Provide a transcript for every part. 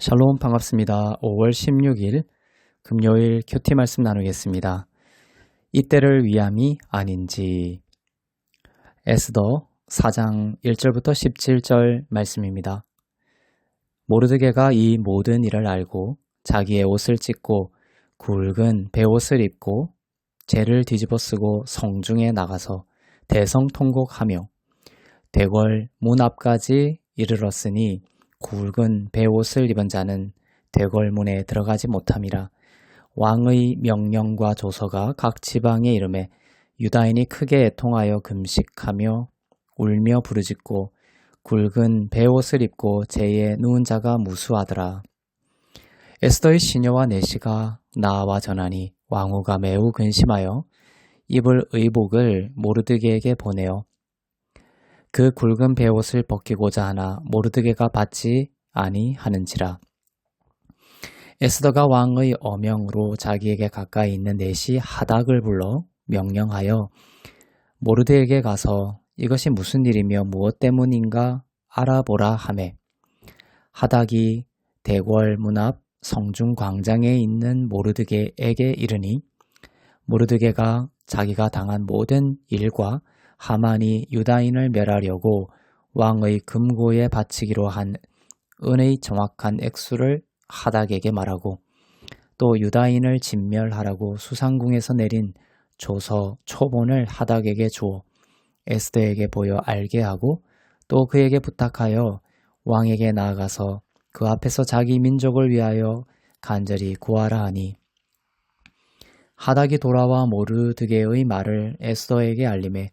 샬롬 반갑습니다. 5월 16일 금요일 큐티 말씀 나누겠습니다. 이때를 위함이 아닌지 에스더 4장 1절부터 17절 말씀입니다. 모르드게가 이 모든 일을 알고 자기의 옷을 찢고 굵은 베옷을 입고 재를 뒤집어 쓰고 성중에 나가서 대성통곡하며 대궐 문 앞까지 이르렀으니 굵은 베옷을 입은 자는 대궐문에 들어가지 못함이라. 왕의 명령과 조서가 각 지방에 이름에 유다인이 크게 애통하여 금식하며 울며 부르짖고 굵은 베옷을 입고 재에 누운 자가 무수하더라. 에스더의 시녀와 내시가 나와 전하니 왕후가 매우 근심하여 입을 의복을 모르드게에게 보내어 그 굵은 베옷을 벗기고자 하나 모르드게가 받지 아니하는지라. 에스더가 왕의 어명으로 자기에게 가까이 있는 내시 하닥을 불러 명령하여 모르드게에게 가서 이것이 무슨 일이며 무엇 때문인가 알아보라 하매 하닥이 대궐 문 앞 성중 광장에 있는 모르드게에게 이르니 모르드게가 자기가 당한 모든 일과 하만이 유다인을 멸하려고 왕의 금고에 바치기로 한 은의 정확한 액수를 하닥에게 말하고 또 유다인을 진멸하라고 수상궁에서 내린 조서 초본을 하닥에게 주어 에스더에게 보여 알게 하고 또 그에게 부탁하여 왕에게 나아가서 그 앞에서 자기 민족을 위하여 간절히 구하라 하니 하닥이 돌아와 모르드게의 말을 에스더에게 알림해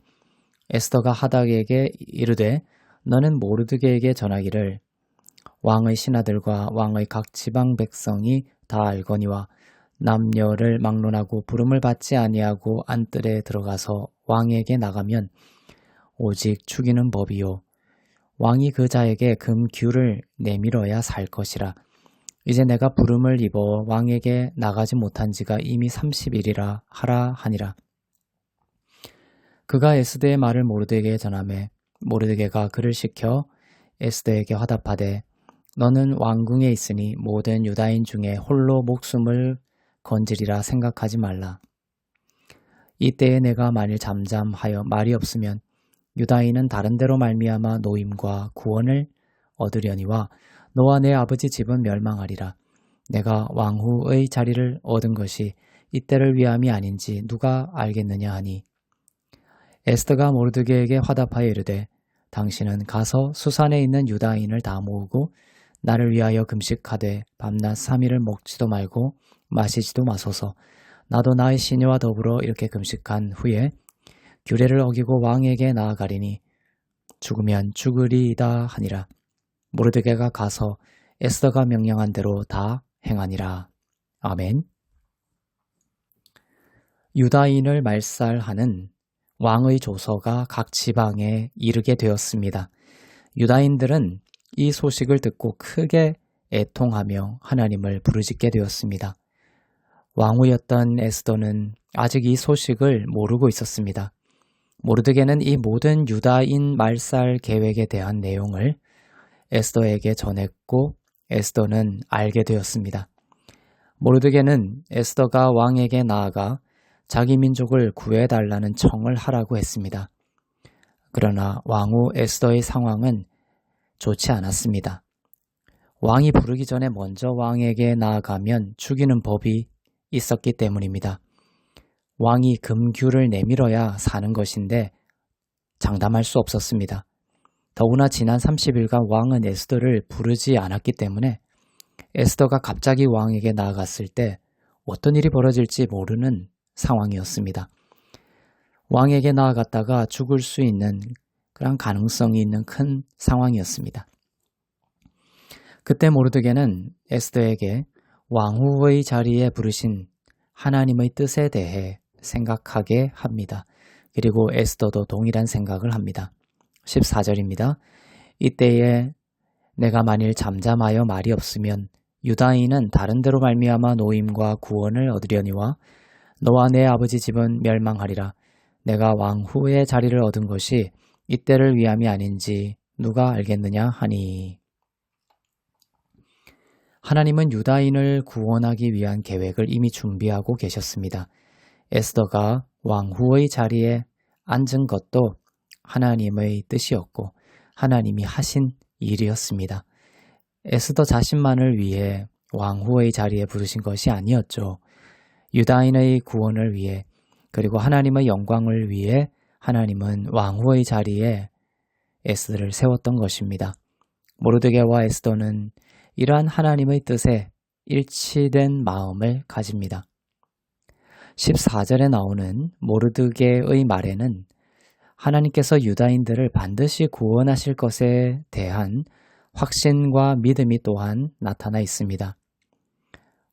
에스더가 하닥에게 이르되 너는 모르드게에게 전하기를 왕의 신하들과 왕의 각 지방 백성이 다 알거니와 남녀를 막론하고 부름을 받지 아니하고 안뜰에 들어가서 왕에게 나가면 오직 죽이는 법이요 왕이 그 자에게 금규를 내밀어야 살 것이라. 이제 내가 부름을 입어 왕에게 나가지 못한 지가 이미 30일이라 하라 하니라. 그가 에스더의 말을 모르드게에게 전하매 모르드게가 그를 시켜 에스더에게 화답하되 너는 왕궁에 있으니 모든 유다인 중에 홀로 목숨을 건지리라 생각하지 말라. 이때에 내가 만일 잠잠하여 말이 없으면 유다인은 다른 데로 말미암아 노임과 구원을 얻으려니와 너와 내 아버지 집은 멸망하리라. 내가 왕후의 자리를 얻은 것이 이때를 위함이 아닌지 누가 알겠느냐 하니 에스더가 모르드게에게 화답하여 이르되 당신은 가서 수산에 있는 유다인을 다 모으고 나를 위하여 금식하되 밤낮 3일을 먹지도 말고 마시지도 마소서. 나도 나의 시녀와 더불어 이렇게 금식한 후에 규례를 어기고 왕에게 나아가리니 죽으면 죽으리이다 하니라. 모르드게가 가서 에스더가 명령한 대로 다 행하니라. 아멘. 유다인을 말살하는 왕의 조서가 각 지방에 이르게 되었습니다. 유다인들은 이 소식을 듣고 크게 애통하며 하나님을 부르짖게 되었습니다. 왕후였던 에스더는 아직 이 소식을 모르고 있었습니다. 모르드게는 이 모든 유다인 말살 계획에 대한 내용을 에스더에게 전했고 에스더는 알게 되었습니다. 모르드게는 에스더가 왕에게 나아가 자기 민족을 구해달라는 청을 하라고 했습니다. 그러나 왕후 에스더의 상황은 좋지 않았습니다. 왕이 부르기 전에 먼저 왕에게 나아가면 죽이는 법이 있었기 때문입니다. 왕이 금규를 내밀어야 사는 것인데 장담할 수 없었습니다. 더구나 지난 30일간 왕은 에스더를 부르지 않았기 때문에 에스더가 갑자기 왕에게 나아갔을 때 어떤 일이 벌어질지 모르는 상황이었습니다. 왕에게 나아갔다가 죽을 수 있는 그런 가능성이 있는 큰 상황이었습니다. 그때 모르드게는 에스더에게 왕후의 자리에 부르신 하나님의 뜻에 대해 생각하게 합니다. 그리고 에스더도 동일한 생각을 합니다. 14절입니다. 이때에 내가 만일 잠잠하여 말이 없으면 유다인은 다른 데로 말미암아 노임과 구원을 얻으려니와 너와 내 아버지 집은 멸망하리라. 내가 왕후의 자리를 얻은 것이 이때를 위함이 아닌지 누가 알겠느냐 하니. 하나님은 유다인을 구원하기 위한 계획을 이미 준비하고 계셨습니다. 에스더가 왕후의 자리에 앉은 것도 하나님의 뜻이었고 하나님이 하신 일이었습니다. 에스더 자신만을 위해 왕후의 자리에 부르신 것이 아니었죠. 유다인의 구원을 위해 그리고 하나님의 영광을 위해 하나님은 왕후의 자리에 에스더를 세웠던 것입니다. 모르드게와 에스더는 이러한 하나님의 뜻에 일치된 마음을 가집니다. 14절에 나오는 모르드게의 말에는 하나님께서 유다인들을 반드시 구원하실 것에 대한 확신과 믿음이 또한 나타나 있습니다.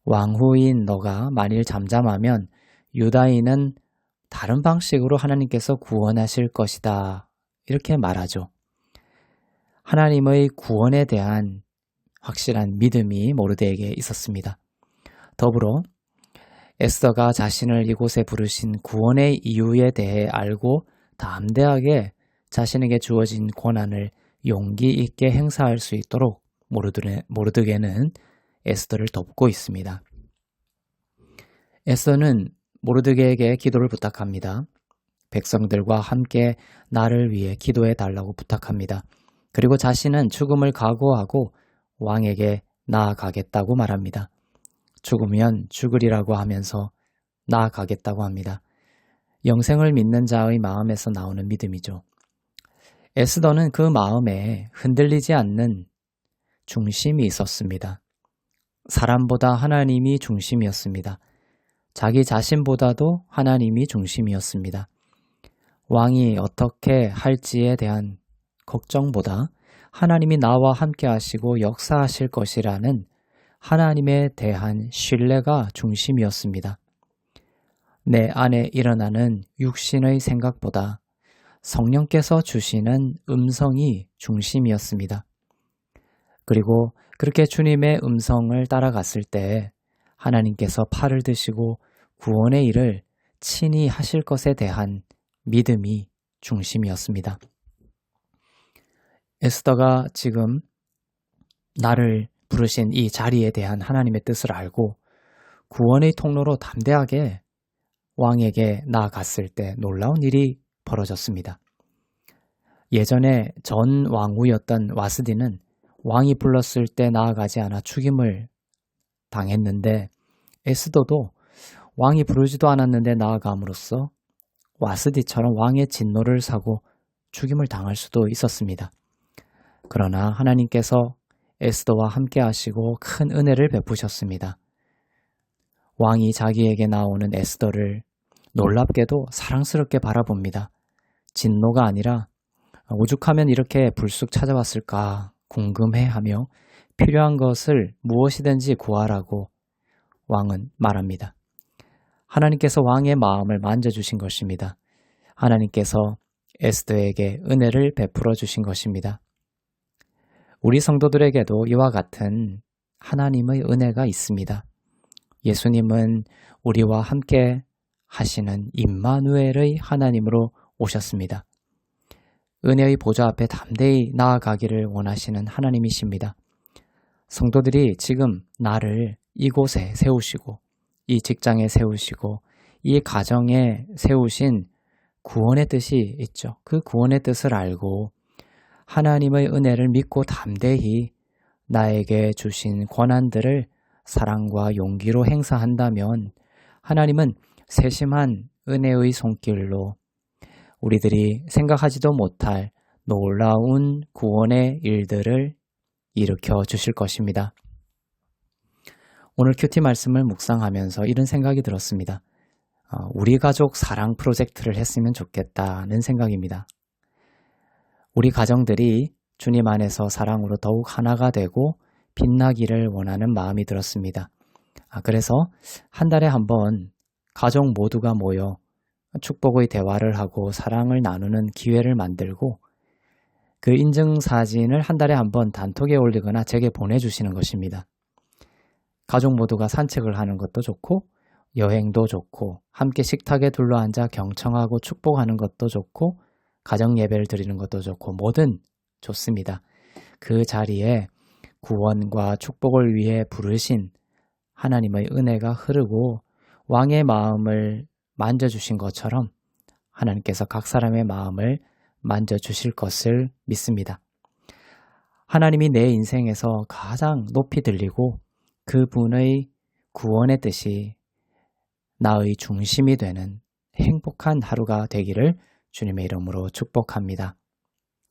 왕후인 너가 만일 잠잠하면 유다인은 다른 방식으로 하나님께서 구원하실 것이다. 이렇게 말하죠. 하나님의 구원에 대한 확실한 믿음이 모르드게에게 있었습니다. 더불어 에스더가 자신을 이곳에 부르신 구원의 이유에 대해 알고 담대하게 자신에게 주어진 권한을 용기 있게 행사할 수 있도록 모르드게는 에스더를 돕고 있습니다. 에스더는 모르드게에게 기도를 부탁합니다. 백성들과 함께 나를 위해 기도해 달라고 부탁합니다. 그리고 자신은 죽음을 각오하고 왕에게 나아가겠다고 말합니다. 죽으면 죽으리라고 하면서 나아가겠다고 합니다. 영생을 믿는 자의 마음에서 나오는 믿음이죠. 에스더는 그 마음에 흔들리지 않는 중심이 있었습니다. 사람보다 하나님이 중심이었습니다. 자기 자신보다도 하나님이 중심이었습니다. 왕이 어떻게 할지에 대한 걱정보다 하나님이 나와 함께 하시고 역사하실 것이라는 하나님에 대한 신뢰가 중심이었습니다. 내 안에 일어나는 육신의 생각보다 성령께서 주시는 음성이 중심이었습니다. 그리고 그렇게 주님의 음성을 따라갔을 때 하나님께서 팔을 드시고 구원의 일을 친히 하실 것에 대한 믿음이 중심이었습니다. 에스더가 지금 나를 부르신 이 자리에 대한 하나님의 뜻을 알고 구원의 통로로 담대하게 왕에게 나아갔을 때 놀라운 일이 벌어졌습니다. 예전에 전 왕후였던 와스디는 왕이 불렀을 때 나아가지 않아 죽임을 당했는데 에스더도 왕이 부르지도 않았는데 나아감으로써 와스디처럼 왕의 진노를 사고 죽임을 당할 수도 있었습니다. 그러나 하나님께서 에스더와 함께 하시고 큰 은혜를 베푸셨습니다. 왕이 자기에게 나오는 에스더를 놀랍게도 사랑스럽게 바라봅니다. 진노가 아니라 오죽하면 이렇게 불쑥 찾아왔을까 궁금해하며 필요한 것을 무엇이든지 구하라고 왕은 말합니다. 하나님께서 왕의 마음을 만져주신 것입니다. 하나님께서 에스더에게 은혜를 베풀어 주신 것입니다. 우리 성도들에게도 이와 같은 하나님의 은혜가 있습니다. 예수님은 우리와 함께 하시는 임마누엘의 하나님으로 오셨습니다. 은혜의 보좌 앞에 담대히 나아가기를 원하시는 하나님이십니다. 성도들이 지금 나를 이곳에 세우시고 이 직장에 세우시고 이 가정에 세우신 구원의 뜻이 있죠. 그 구원의 뜻을 알고 하나님의 은혜를 믿고 담대히 나에게 주신 권한들을 사랑과 용기로 행사한다면 하나님은 세심한 은혜의 손길로 우리들이 생각하지도 못할 놀라운 구원의 일들을 일으켜 주실 것입니다. 오늘 큐티 말씀을 묵상하면서 이런 생각이 들었습니다. 우리 가족 사랑 프로젝트를 했으면 좋겠다는 생각입니다. 우리 가정들이 주님 안에서 사랑으로 더욱 하나가 되고 빛나기를 원하는 마음이 들었습니다. 그래서 한 달에 한 번 가족 모두가 모여 축복의 대화를 하고 사랑을 나누는 기회를 만들고 그 인증사진을 한 달에 한 번 단톡에 올리거나 제게 보내주시는 것입니다. 가족 모두가 산책을 하는 것도 좋고 여행도 좋고 함께 식탁에 둘러앉아 경청하고 축복하는 것도 좋고 가정 예배를 드리는 것도 좋고 뭐든 좋습니다. 그 자리에 구원과 축복을 위해 부르신 하나님의 은혜가 흐르고 왕의 마음을 만져주신 것처럼 하나님께서 각 사람의 마음을 만져주실 것을 믿습니다. 하나님이 내 인생에서 가장 높이 들리고 그분의 구원의 뜻이 나의 중심이 되는 행복한 하루가 되기를 주님의 이름으로 축복합니다.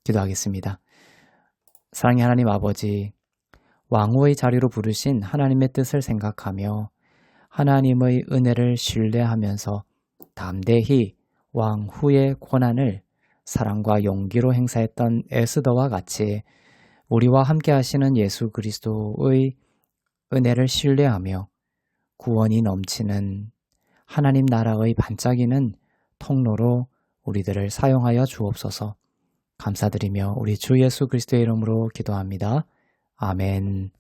기도하겠습니다. 사랑의 하나님 아버지, 왕후의 자리로 부르신 하나님의 뜻을 생각하며 하나님의 은혜를 신뢰하면서 담대히 왕후의 권한을 사랑과 용기로 행사했던 에스더와 같이 우리와 함께 하시는 예수 그리스도의 은혜를 신뢰하며 구원이 넘치는 하나님 나라의 반짝이는 통로로 우리들을 사용하여 주옵소서. 감사드리며 우리 주 예수 그리스도의 이름으로 기도합니다. 아멘.